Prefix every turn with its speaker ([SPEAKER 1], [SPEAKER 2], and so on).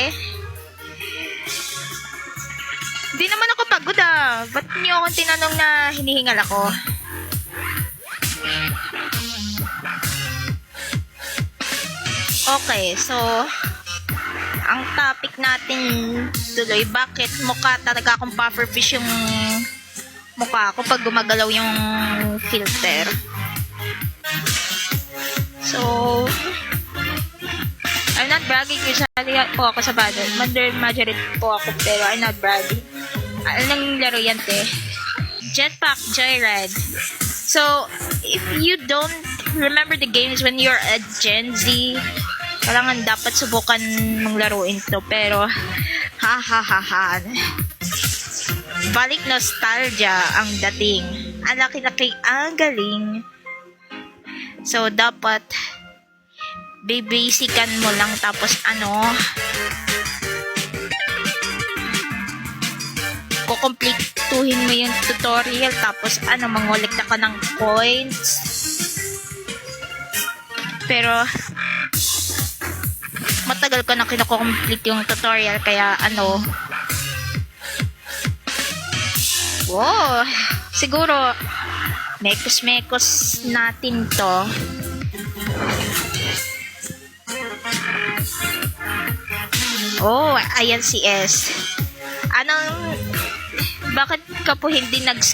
[SPEAKER 1] ate? Di naman ako pagod ah. Ba't niyo akong tinanong na hinihingal ako? Okay, so ang topic natin tuloy, bakit mukha talaga akong pufferfish yung mukha ko pag gumagalaw yung filter. So, I'm not bragging, usually po ako sa battle. Majority po ako, pero I'm not bragging. Anong laro yan, te? Jetpack Joyride. So, if you don't remember the games when you're a Gen Z, kailangan dapat subukan mong laruin to. Pero, balik nostalgia ang dating. Ang laki-laki, ang galing. So, dapat bibasican mo lang, tapos kukompletuhin mo yung tutorial, tapos mangolekta ka ng coins. Pero matagal ko na kinukomplete yung tutorial, kaya wow, siguro mekos natin to. Oh, ayan si S. Bakit ka po hindi